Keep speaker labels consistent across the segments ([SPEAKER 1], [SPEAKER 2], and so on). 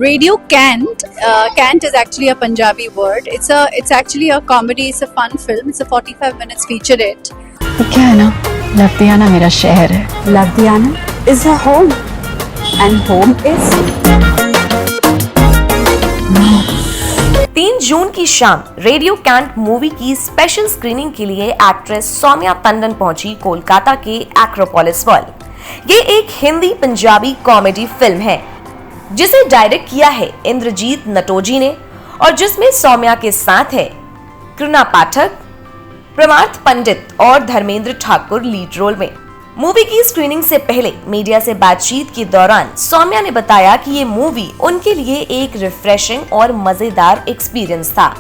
[SPEAKER 1] Radio Cant. Cant is actually a Punjabi word. It's actually a comedy. It's a fun film. It's a 45 minutes featurette.
[SPEAKER 2] तो क्या है ना, लुधियाना मेरा शहर है.
[SPEAKER 1] Ludhiana is a home, and home is
[SPEAKER 3] 3 जून की शाम रेडियो कैंट मूवी की स्पेशल स्क्रीनिंग के लिए एक्ट्रेस सौम्या टंडन पहुंची कोलकाता के एक्रोपोलिस वर्ल्ड। ये एक हिंदी पंजाबी कॉमेडी फिल्म है जिसे डायरेक्ट किया है इंद्रजीत नटोजी ने और जिसमें सौम्या के साथ है कृणा पाठक, प्रमार्थ पंडित और धर्मेंद्र ठाकुर लीड रोल में। मूवी की स्क्रीनिंग से पहले मीडिया से बातचीत के दौरान सौम्या ने बताया कि ये मूवी उनके लिए एक रिफ्रेशिंग और मजेदार एक्सपीरियंस था।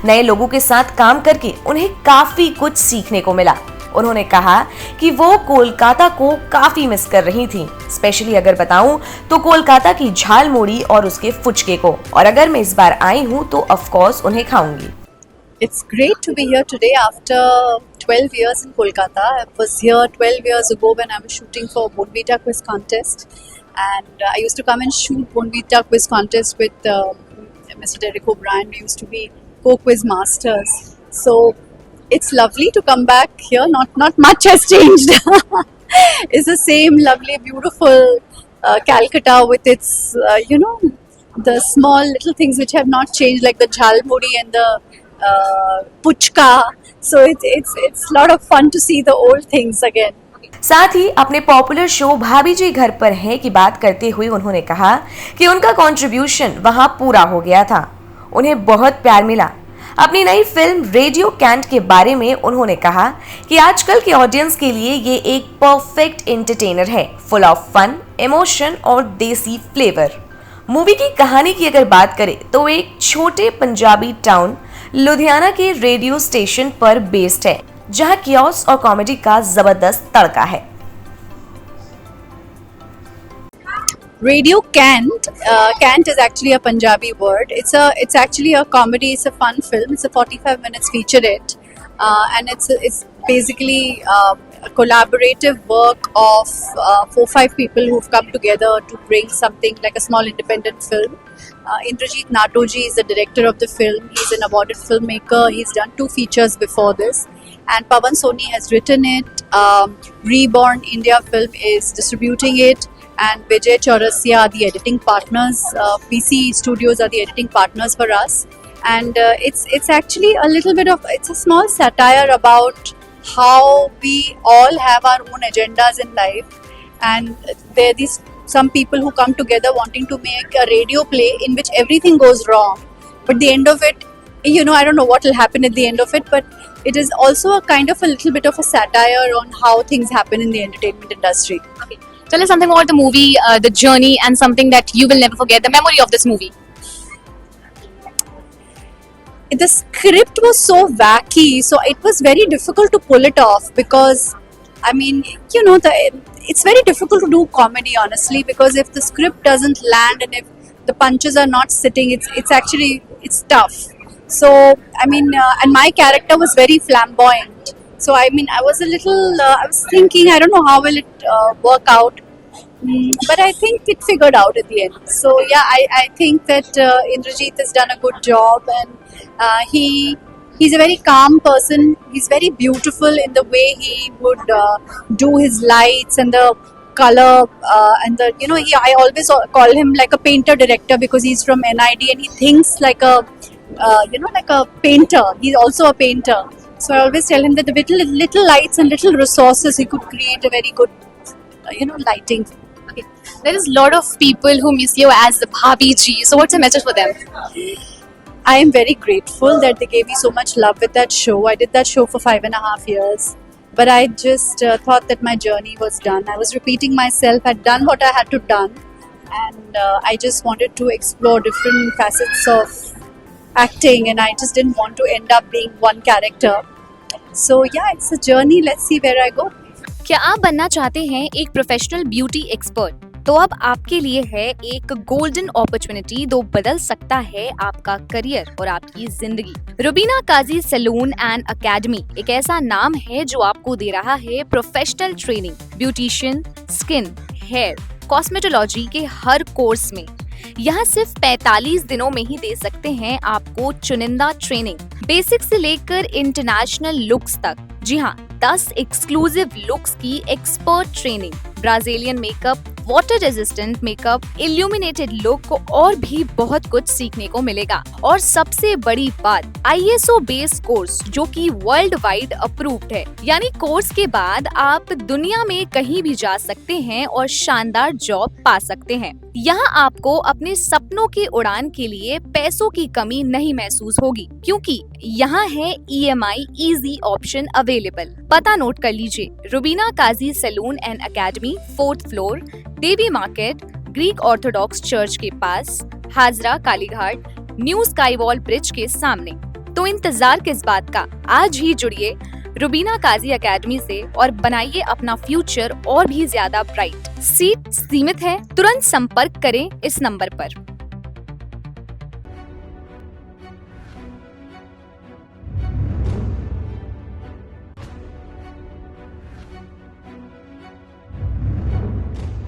[SPEAKER 3] नए लोगों के साथ काम करके उन्हें काफी कुछ सीखने को मिला। उन्होंने कहा कि वो कोलकाता को काफी मिस कर रही थी, स्पेशली अगर बताऊं तो कोलकाता की झालमुड़ी और उसके फुचके को, और अगर मैं इस बार आई हूं तो ऑफ कोर्स उन्हें खाऊंगी।
[SPEAKER 1] It's great to be here today after 12 years in Kolkata. I was here 12 years ago when I was shooting for Bournvita Quiz Contest, and I used to come and shoot Bournvita Quiz Contest with Mr. Derek O'Brien. We used to be co-quiz masters. So it's lovely to come back here. Not much has changed. It's the same lovely, beautiful Calcutta with its the small little things which have not changed, like the jhalmuri and the puchka. So it's a lot of fun to see the old things again.
[SPEAKER 3] साथ ही अपने popular show भाभी जी घर पर हैं की बात करते हुए उन्होंने कहा कि उनका कंट्रीब्यूशन वहां पूरा हो गया था, उन्हें बहुत प्यार मिला। अपनी नई फिल्म रेडियो कैंट के बारे में उन्होंने कहा कि आजकल के ऑडियंस के लिए ये एक परफेक्ट एंटरटेनर है, फुल ऑफ फन, इमोशन और देसी फ्लेवर। मूवी की कहानी की अगर बात करें तो एक छोटे पंजाबी टाउन लुधियाना के रेडियो स्टेशन पर बेस्ड है, जहां कियोस और कॉमेडी का जबरदस्त तड़का है।
[SPEAKER 1] Radio Cant. Cant is actually a Punjabi word. It's actually a comedy. It's a fun film. It's a 45 minutes featurette, and it's basically a collaborative work of 4-5 people who've come together to bring something like a small independent film. Indrajit Natoji is the director of the film. He's an awarded filmmaker. He's done 2 features before this, and Pawan Soni has written it. Reborn India Film is distributing it. And Vijay Chaurasia are the editing partners. PC Studios are the editing partners for us, and it's actually a little bit of, it's a small satire about how we all have our own agendas in life, and there are these some people who come together wanting to make a radio play in which everything goes wrong, but the end of it, I don't know what will happen at the end of it, but it is also a kind of a little bit of a satire on how things happen in the entertainment industry.
[SPEAKER 4] Okay. Tell us something about the movie, the journey, and something that you will never forget, the memory of this movie.
[SPEAKER 1] The script was so wacky, so it was very difficult to pull it off, because I mean, it's very difficult to do comedy, honestly, because if the script doesn't land and if the punches are not sitting, it's tough. So I mean, and my character was very flamboyant. So I mean, I was thinking, I don't know how will it work out, but I think it figured out at the end. So yeah, I think that Indrajit has done a good job, and he's a very calm person. He's very beautiful in the way he would do his lights and the color, and the I always call him like a painter director, because he's from NID and he thinks like a like a painter. He's also a painter. So I always tell him that with little lights and little resources, he could create a very good, lighting.
[SPEAKER 4] Okay. There is a lot of people who miss you as the Bhabhi Ji. So what's your message for them?
[SPEAKER 1] I am very grateful that they gave me so much love with that show. I did that show for 5.5 years. But I just thought that my journey was done. I was repeating myself. I'd done what I had to done. And I just wanted to explore different facets of acting, and I just didn't want to end up being one character. So yeah, it's a journey. Let's see where I go.
[SPEAKER 4] क्या आप बनना चाहते हैं एक professional beauty expert? तो अब आपके लिए है एक गोल्डन अपॉर्चुनिटी जो बदल सकता है आपका करियर और आपकी जिंदगी। Rubina Kazi salon and academy एक ऐसा नाम है जो आपको दे रहा है professional training beautician, skin, hair, cosmetology के हर कोर्स में। यहाँ सिर्फ 45 दिनों में ही दे सकते हैं आपको चुनिंदा ट्रेनिंग, बेसिक से लेकर इंटरनेशनल लुक्स तक। जी हाँ, 10 एक्सक्लूसिव लुक्स की expert training, Brazilian makeup, water resistant makeup, illuminated look और भी बहुत कुछ सीखने को मिलेगा। और सबसे बड़ी बात, ISO बेस्ड कोर्स जो कि वर्ल्ड वाइड अप्रूव्ड है, यानी कोर्स के बाद आप दुनिया में कहीं भी जा सकते हैं और शानदार जॉब पा सकते हैं। यहाँ आपको अपने सपनों की उड़ान के लिए पैसों की कमी नहीं महसूस होगी, क्योंकि यहाँ है EMI इजी ऑप्शन अवेलेबल। पता नोट कर लीजिए, Rubina Kazi salon and academy, 4th floor, Devi market, Greek Orthodox church के पास, Hazra Kalighat, new sky wall bridge के सामने। तो इंतजार किस बात का, आज ही जुड़िए रुबीना काजी एकेडमी से और बनाइए अपना फ्यूचर और भी ज्यादा ब्राइट। सीट सीमित है, तुरंत संपर्क करें इस नंबर पर।